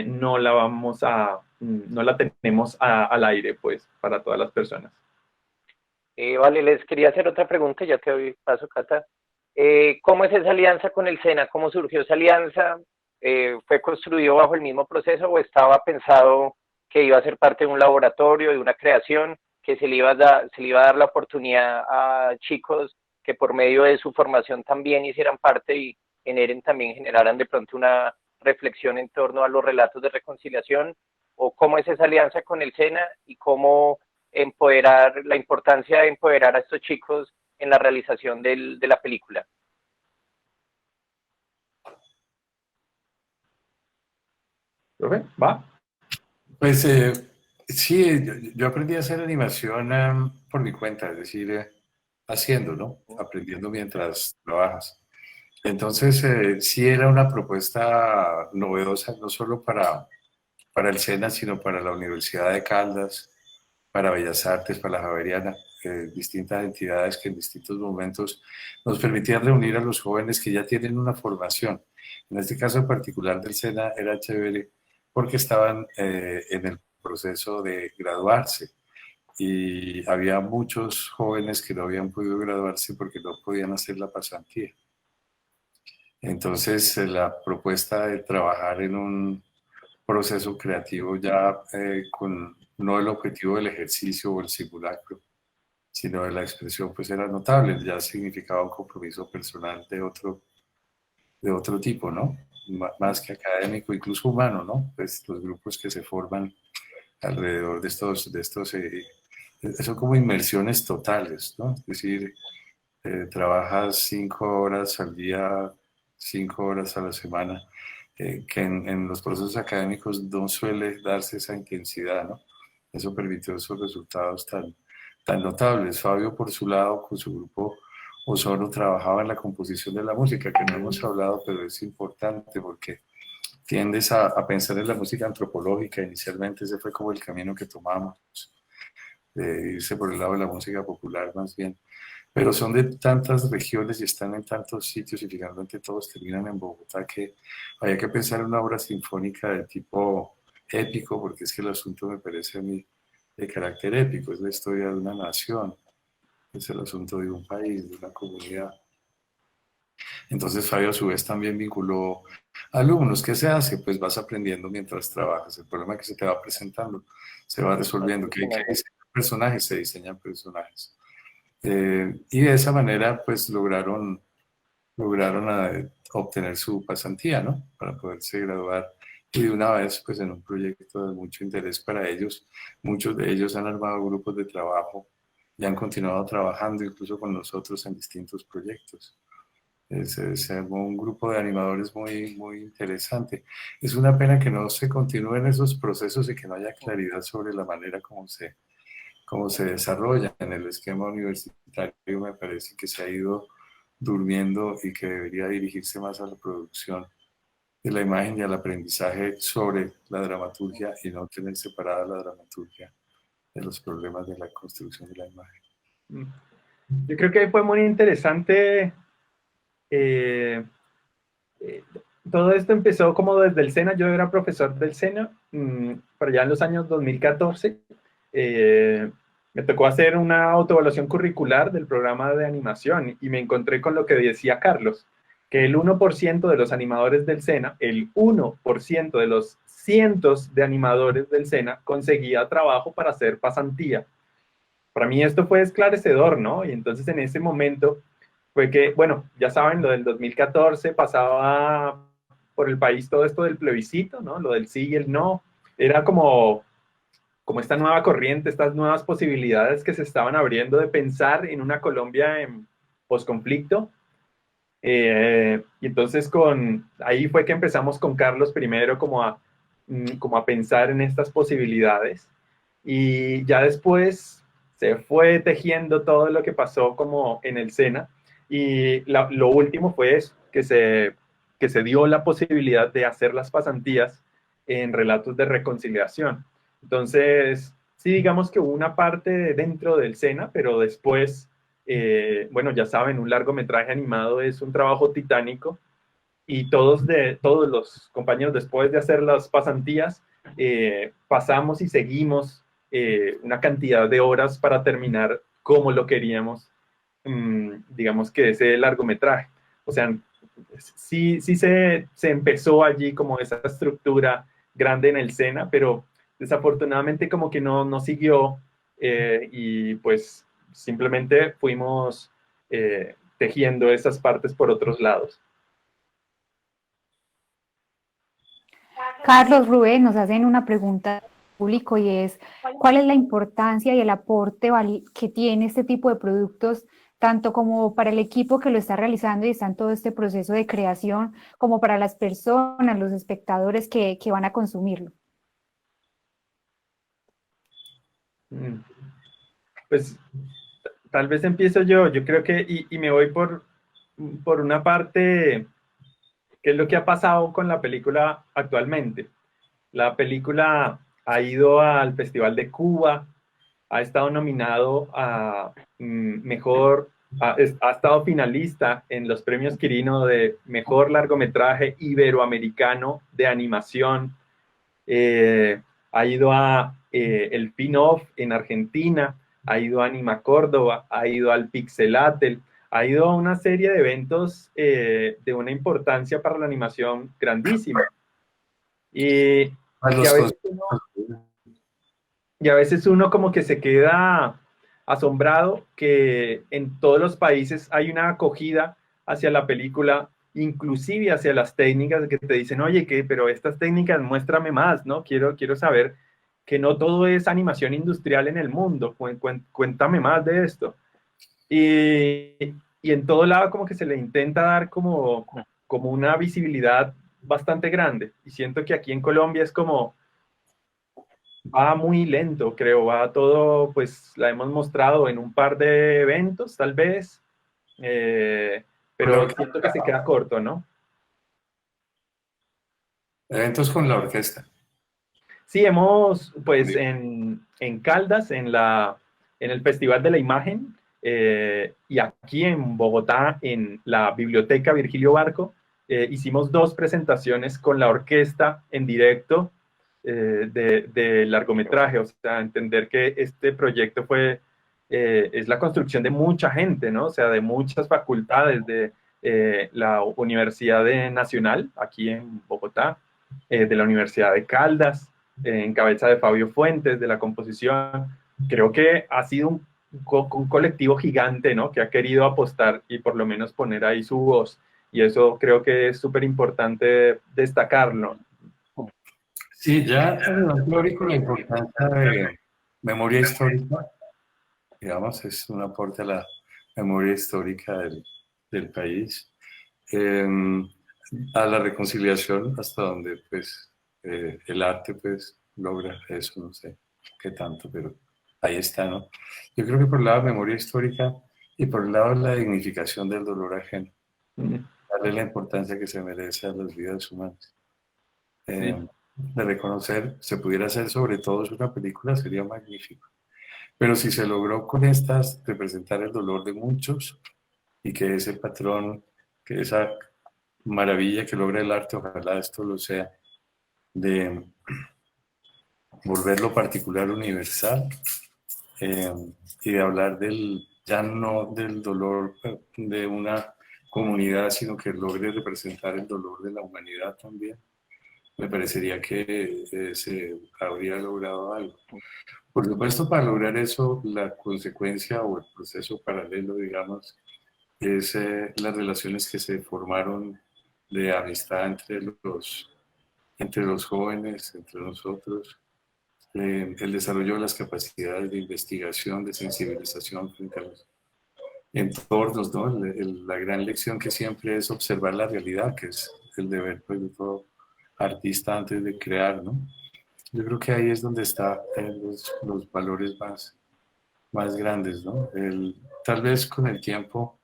no la tenemos al aire, pues, para todas las personas. Vale, les quería hacer otra pregunta, ya te doy paso, Cata. ¿Cómo es esa alianza con el SENA? ¿Cómo surgió esa alianza? ¿Fue construido bajo el mismo proceso o estaba pensado que iba a ser parte de un laboratorio, de una creación, que se le iba a dar la oportunidad a chicos que por medio de su formación también hicieran parte y generaran de pronto una reflexión en torno a los relatos de reconciliación? ¿O cómo es esa alianza con el SENA y cómo la importancia de empoderar a estos chicos en la realización de la película? ¿Profe? ¿Va? Pues sí, yo aprendí a hacer animación por mi cuenta, es decir, haciendo, ¿no? Aprendiendo mientras trabajas. Entonces, sí era una propuesta novedosa, no solo para el SENA, sino para la Universidad de Caldas, para Bellas Artes, para la Javeriana, distintas entidades que en distintos momentos nos permitían reunir a los jóvenes que ya tienen una formación. En este caso en particular del SENA era chévere porque estaban en el proceso de graduarse y había muchos jóvenes que no habían podido graduarse porque no podían hacer la pasantía. Entonces, la propuesta de trabajar en un proceso creativo ya con no el objetivo del ejercicio o el simulacro, sino de la expresión, pues era notable, ya significaba un compromiso personal de otro tipo, ¿no? Más que académico, incluso humano, ¿no? Pues los grupos que se forman alrededor de estos son como inmersiones totales, ¿no? Es decir, trabajas 5 horas al día, 5 horas a la semana, que en los procesos académicos no suele darse esa intensidad, ¿no? Eso permitió esos resultados tan notables. Fabio, por su lado, con su grupo Ozono, trabajaba en la composición de la música, que no hemos hablado, pero es importante porque tiendes a pensar en la música antropológica. Inicialmente ese fue como el camino que tomamos, de irse por el lado de la música popular más bien. Pero son de tantas regiones y están en tantos sitios y finalmente todos terminan en Bogotá que había que pensar en una obra sinfónica de tipo épico, porque es que el asunto me parece a mí de carácter épico, es la historia de una nación, es el asunto de un país, de una comunidad. Entonces Fabio a su vez también vinculó alumnos. ¿Qué se hace? Pues vas aprendiendo mientras trabajas. El problema que se te va presentando se va resolviendo. ¿Qué hay que diseñar personajes? Se diseñan personajes. Y de esa manera pues lograron obtener su pasantía, ¿no? Para poderse graduar. Y de una vez pues en un proyecto de mucho interés para ellos. Muchos de ellos han armado grupos de trabajo y han continuado trabajando incluso con nosotros en distintos proyectos. Se armó un grupo de animadores muy, muy interesante. Es una pena que no se continúen esos procesos y que no haya claridad sobre la manera como se desarrolla en el esquema universitario. Me parece que se ha ido durmiendo y que debería dirigirse más a la producción de la imagen y al aprendizaje sobre la dramaturgia y no tener separada la dramaturgia de los problemas de la construcción de la imagen. Yo creo que fue muy interesante. Todo esto empezó como desde el SENA. Yo era profesor del SENA por allá en los años 2014. Me tocó hacer una autoevaluación curricular del programa de animación y me encontré con lo que decía Carlos, que el 1% de los animadores del SENA, el 1% de los cientos de animadores del SENA conseguía trabajo para hacer pasantía. Para mí esto fue esclarecedor, ¿no? Y entonces en ese momento fue que, bueno, ya saben, lo del 2014 pasaba por el país todo esto del plebiscito, ¿no? Lo del sí y el no. Era como como esta nueva corriente, estas nuevas posibilidades que se estaban abriendo de pensar en una Colombia en posconflicto. Y entonces ahí fue que empezamos con Carlos primero como a pensar en estas posibilidades. Y ya después se fue tejiendo todo lo que pasó como en el SENA. Y lo último fue eso, que se dio la posibilidad de hacer las pasantías en relatos de reconciliación. Entonces, sí, digamos que hubo una parte dentro del SENA, pero después, bueno, ya saben, un largometraje animado es un trabajo titánico y todos los compañeros, después de hacer las pasantías, pasamos y seguimos una cantidad de horas para terminar como lo queríamos, digamos que ese largometraje. O sea, sí se empezó allí como esa estructura grande en el SENA, pero desafortunadamente como que no siguió y pues simplemente fuimos tejiendo esas partes por otros lados. Carlos, Rubén, nos hacen una pregunta público y es, ¿cuál es la importancia y el aporte que tiene este tipo de productos, tanto como para el equipo que lo está realizando y está en todo este proceso de creación, como para las personas, los espectadores que van a consumirlo? Pues tal vez empiezo yo creo que, y me voy por una parte, que es lo que ha pasado con la película actualmente. La película ha ido al Festival de Cuba, ha estado nominado a mejor, ha estado finalista en los premios Quirino de mejor largometraje iberoamericano de animación, ha ido a el Pin-Off en Argentina, ha ido a Anima Córdoba, ha ido al Pixelatel, ha ido a una serie de eventos de una importancia para la animación grandísima. Y a veces uno como que se queda asombrado que en todos los países hay una acogida hacia la película, inclusive hacia las técnicas que te dicen, oye, pero estas técnicas muéstrame más, ¿no? Quiero saber que no todo es animación industrial en el mundo, cuéntame más de esto. Y en todo lado como que se le intenta dar como una visibilidad bastante grande. Y siento que aquí en Colombia es como, va muy lento, creo, va todo, pues la hemos mostrado en un par de eventos, tal vez, pero siento que se queda corto, ¿no? Eventos con la orquesta. Sí, hemos, pues en Caldas, en el Festival de la Imagen, y aquí en Bogotá, en la Biblioteca Virgilio Barco, hicimos 2 presentaciones con la orquesta en directo de largometraje, o sea, entender que este proyecto es la construcción de mucha gente, ¿no? O sea, de muchas facultades de la Universidad Nacional, aquí en Bogotá, de la Universidad de Caldas, en cabeza de Fabio Fuentes, de la composición. Creo que ha sido un colectivo gigante, ¿no? Que ha querido apostar y por lo menos poner ahí su voz. Y eso creo que es súper importante destacarlo. Sí, ya teórico la importancia de memoria histórica, digamos, es un aporte a la memoria histórica del país, a la reconciliación hasta donde pues el arte pues logra eso, no sé qué tanto, pero ahí está, ¿no? Yo creo que por el lado de memoria histórica y por el lado de la dignificación del dolor ajeno, darle la importancia que se merece a las vidas humanas. De reconocer, se pudiera hacer sobre todo si una película, sería magnífico. Pero si se logró con estas representar el dolor de muchos y que ese patrón, que esa maravilla que logra el arte, ojalá esto lo sea, de volverlo particular universal y de hablar ya no del dolor de una comunidad, sino que logre representar el dolor de la humanidad también. Me parecería que se habría logrado algo. Por supuesto, para lograr eso, la consecuencia o el proceso paralelo, digamos, es las relaciones que se formaron de amistad entre los jóvenes, entre nosotros, el desarrollo de las capacidades de investigación, de sensibilización frente a los entornos, ¿no? La gran lección que siempre es observar la realidad, que es el deber, pues, de todo artista antes de crear, ¿no? Yo creo que ahí es donde están los valores más grandes, ¿no? Tal vez con el tiempo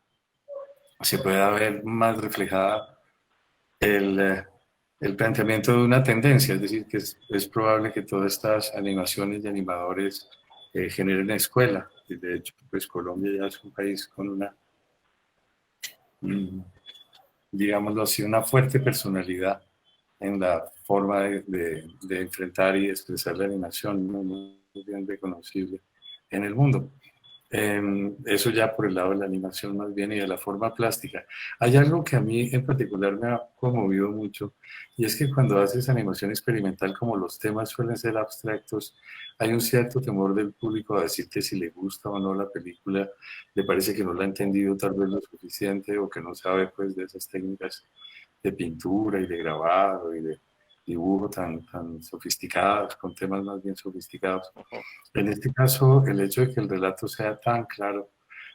se pueda ver más reflejada el planteamiento de una tendencia, es decir, que es probable que todas estas animaciones de animadores generen escuela. Y de hecho, pues Colombia ya es un país con una, digámoslo así, una fuerte personalidad en la forma de enfrentar y expresar la animación, ¿no? Muy bien reconocible en el mundo. Eso ya por el lado de la animación más bien y de la forma plástica. Hay algo que a mí en particular me ha conmovido mucho y es que cuando haces animación experimental, como los temas suelen ser abstractos, hay un cierto temor del público a decir que si le gusta o no la película, le parece que no la ha entendido tal vez lo suficiente o que no sabe pues de esas técnicas de pintura y de grabado y de dibujo tan sofisticados, con temas más bien sofisticados. En este caso, el hecho de que el relato sea tan claro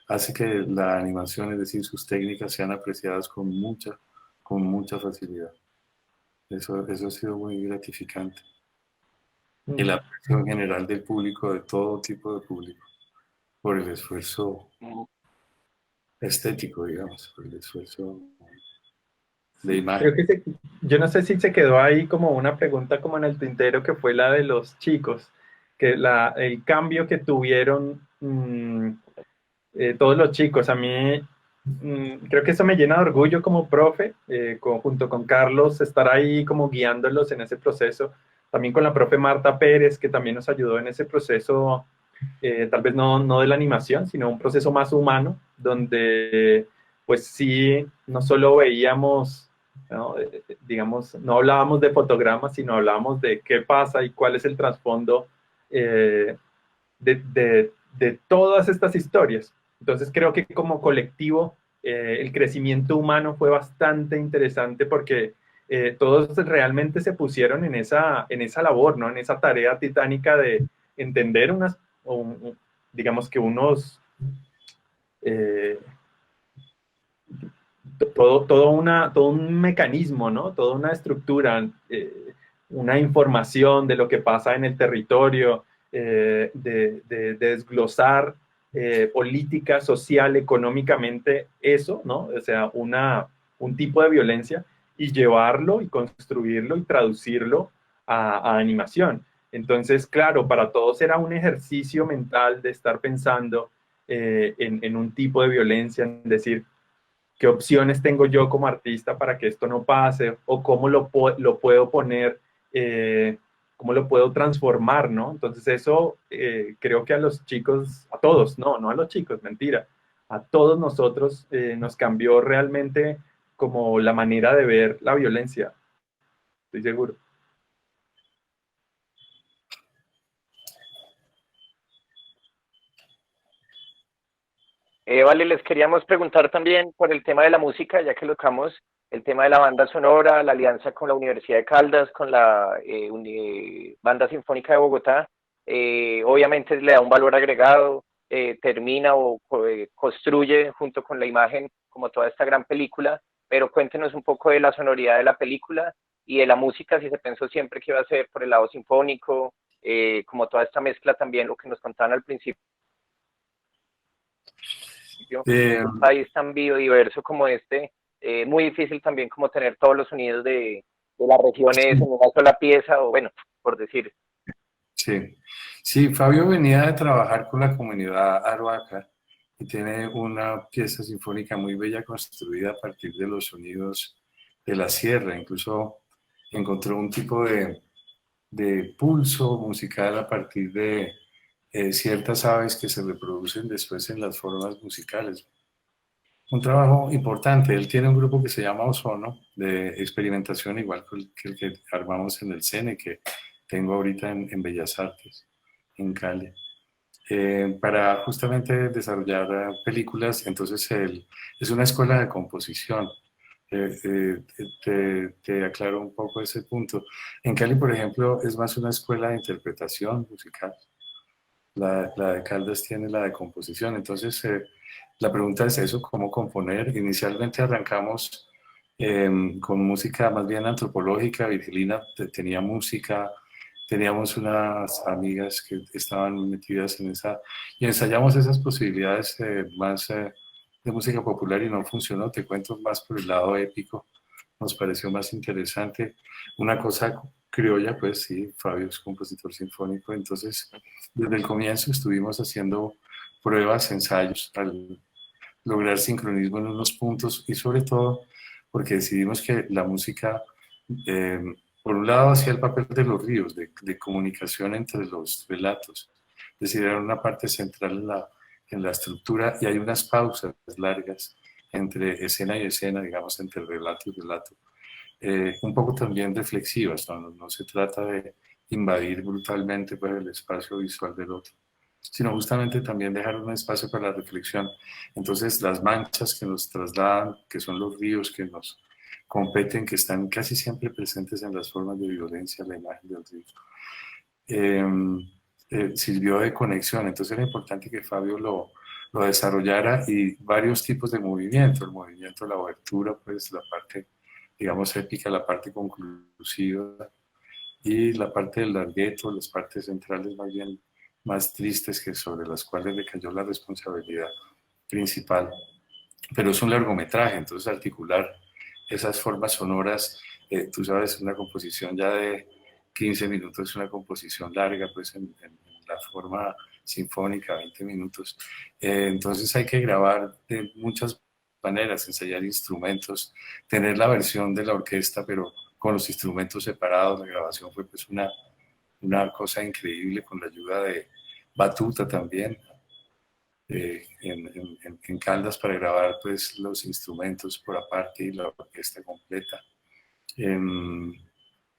hace que la animación, es decir, sus técnicas sean apreciadas con mucha facilidad. Eso ha sido muy gratificante. Y la apreciación general del público, de todo tipo de público, por el esfuerzo estético, digamos, por el esfuerzo de imagen. Creo que yo no sé si se quedó ahí como una pregunta como en el tintero que fue la de los chicos, que el cambio que tuvieron todos los chicos. A mí creo que eso me llena de orgullo como profe, junto con Carlos, estar ahí como guiándolos en ese proceso. También con la profe Marta Pérez, que también nos ayudó en ese proceso, tal vez no de la animación, sino un proceso más humano, donde pues sí, no solo veíamos, ¿no? Digamos, no hablábamos de fotogramas, sino hablábamos de qué pasa y cuál es el trasfondo de todas estas historias. Entonces creo que como colectivo el crecimiento humano fue bastante interesante porque todos realmente se pusieron en esa labor, ¿no? En esa tarea titánica de entender digamos que todo un mecanismo, ¿no? Toda una estructura, una información de lo que pasa en el territorio, de desglosar política, social, económicamente, eso, ¿no? O sea, un tipo de violencia y llevarlo y construirlo y traducirlo a animación. Entonces, claro, para todos era un ejercicio mental de estar pensando en un tipo de violencia, en decir, ¿qué opciones tengo yo como artista para que esto no pase? ¿O cómo lo puedo poner, cómo lo puedo transformar, ¿no? Entonces eso creo que a los chicos, a todos, no a los chicos, mentira, a todos nosotros nos cambió realmente como la manera de ver la violencia, estoy seguro. Vale, les queríamos preguntar también por el tema de la música, ya que lo tocamos, el tema de la banda sonora, la alianza con la Universidad de Caldas, con la Banda Sinfónica de Bogotá. Obviamente le da un valor agregado, termina o construye junto con la imagen como toda esta gran película, pero cuéntenos un poco de la sonoridad de la película y de la música, si se pensó siempre que iba a ser por el lado sinfónico, como toda esta mezcla también, lo que nos contaban al principio. Un país tan biodiverso como este, muy difícil también como tener todos los sonidos de las regiones en una sola pieza, o bueno, por decir. Sí, Fabio venía de trabajar con la comunidad Arhuaca y tiene una pieza sinfónica muy bella construida a partir de los sonidos de la sierra. Incluso encontró un tipo de pulso musical a partir de ciertas aves que se reproducen después en las formas musicales. Un trabajo importante. Él tiene un grupo que se llama Ozono, de experimentación, igual que el que armamos en el CENE, que tengo ahorita en Bellas Artes, en Cali, para justamente desarrollar películas. Entonces es una escuela de composición. te aclaro un poco ese punto. En Cali, por ejemplo, es más una escuela de interpretación musical. La de Caldas tiene la de composición. Entonces, la pregunta es eso, ¿cómo componer? Inicialmente arrancamos con música más bien antropológica. Virgilina tenía música, teníamos unas amigas que estaban metidas en esa, y ensayamos esas posibilidades más de música popular y no funcionó. Te cuento más por el lado épico, nos pareció más interesante. Una cosa criolla, pues sí, Fabio es compositor sinfónico, entonces desde el comienzo estuvimos haciendo pruebas, ensayos, al lograr sincronismo en unos puntos y sobre todo porque decidimos que la música, eh, por un lado, hacía el papel de los ríos, de comunicación entre los relatos, es decir, era una parte central en la estructura y hay unas pausas largas entre escena y escena, digamos, entre relato y relato, un poco también reflexivas, no se trata de invadir brutalmente pues, el espacio visual del otro, sino justamente también dejar un espacio para la reflexión. Entonces, las manchas que nos trasladan, que son los ríos que nos competen, que están casi siempre presentes en las formas de violencia, la imagen del río, sirvió de conexión. Entonces era importante que Fabio lo desarrollara y varios tipos de movimiento, el movimiento, la obertura, pues la parte, digamos, épica, la parte conclusiva y la parte del largueto, las partes centrales más bien más tristes que sobre las cuales le cayó la responsabilidad principal. Pero es un largometraje, entonces articular esas formas sonoras, tú sabes, una composición ya de 15 minutos es una composición larga, pues en la forma sinfónica, 20 minutos. Entonces hay que grabar de muchas maneras, ensayar instrumentos, tener la versión de la orquesta, pero con los instrumentos separados. La grabación fue pues una cosa increíble con la ayuda de Batuta también, en Caldas para grabar pues los instrumentos por aparte y la orquesta completa. Em,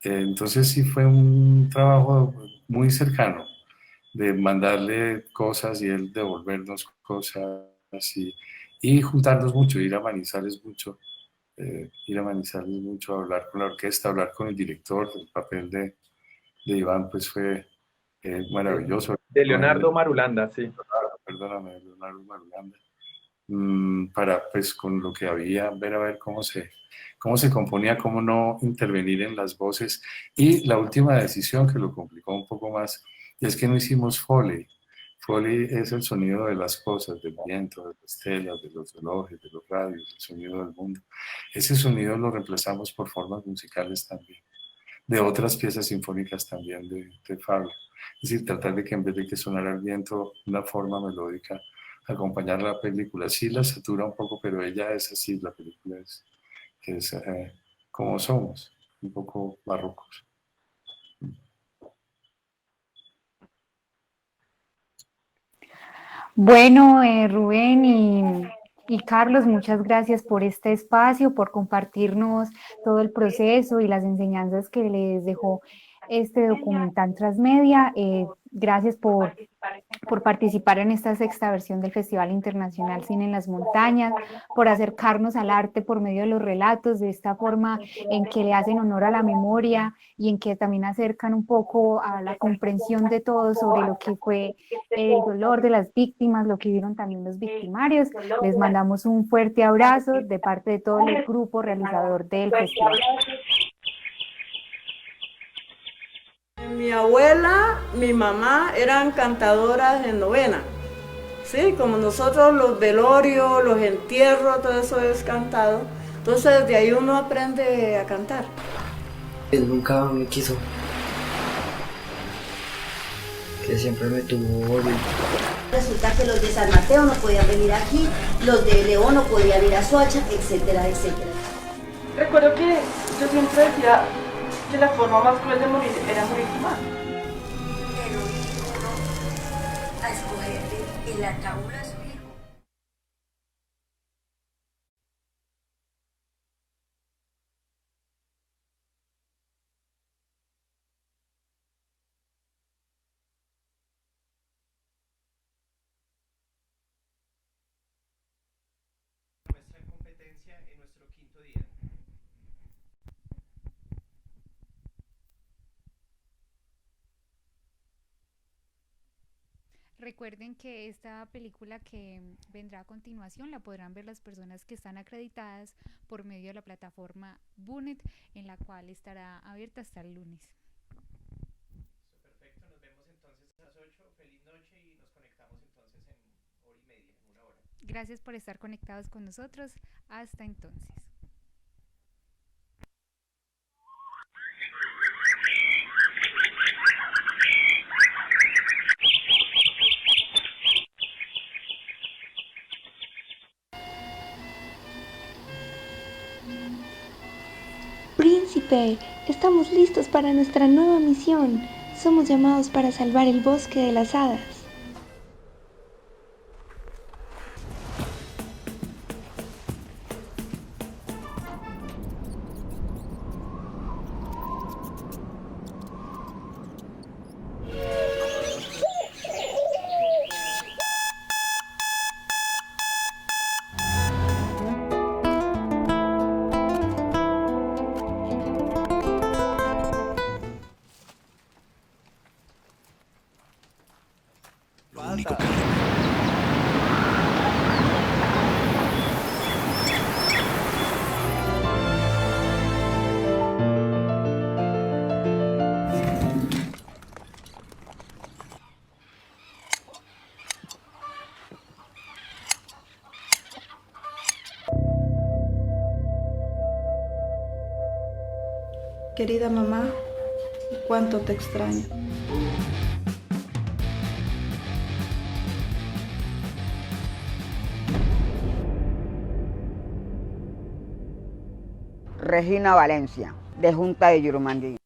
entonces sí fue un trabajo muy cercano de mandarle cosas y él devolvernos cosas y juntarnos mucho, ir a Manizales mucho, hablar con la orquesta, hablar con el director, el papel de Iván pues fue maravilloso. De Leonardo Marulanda, sí. Perdóname, Leonardo Marulanda, para pues con lo que había, ver a ver cómo se componía, cómo no intervenir en las voces. Y la última decisión que lo complicó un poco más, es que no hicimos Foley. Foley es el sonido de las cosas, del viento, de las estelas, de los relojes, de los radios, el sonido del mundo. Ese sonido lo reemplazamos por formas musicales también, de otras piezas sinfónicas también de Fabio. Es decir, tratar de que en vez de que sonara el viento, una forma melódica, acompañar la película. Sí la satura un poco, pero ella es así, la película es como somos, un poco barrocos. Bueno, Rubén y Carlos, muchas gracias por este espacio, por compartirnos todo el proceso y las enseñanzas que les dejó este documental Transmedia. Gracias por participar en esta sexta versión del Festival Internacional Cine en las Montañas, por acercarnos al arte por medio de los relatos, de esta forma en que le hacen honor a la memoria y en que también acercan un poco a la comprensión de todo sobre lo que fue el dolor de las víctimas, lo que vieron también los victimarios. Les mandamos un fuerte abrazo de parte de todo el grupo realizador del festival. Mi abuela, mi mamá eran cantadoras en novena. Sí, como nosotros los velorios, los entierros, todo eso es cantado. Entonces de ahí uno aprende a cantar. Él nunca me quiso. Que siempre me tuvo odio. Resulta que los de San Mateo no podían venir aquí, los de León no podían ir a Soacha, etcétera, etcétera. Recuerdo que yo siempre decía que la forma más cruel de morir era morir quemado. Pero uno a escoger el ataúd a su hijo. Nuestra competencia en nuestro quinto día. Recuerden que esta película que vendrá a continuación la podrán ver las personas que están acreditadas por medio de la plataforma Bunet, en la cual estará abierta hasta el lunes. Perfecto, nos vemos entonces a las 8. Feliz noche y nos conectamos entonces en hora y media, en una hora. Gracias por estar conectados con nosotros. Hasta entonces. Príncipe, estamos listos para nuestra nueva misión. Somos llamados para salvar el bosque de las hadas. Querida mamá, cuánto te extraño. Regina Valencia, de Junta de Yurumandí.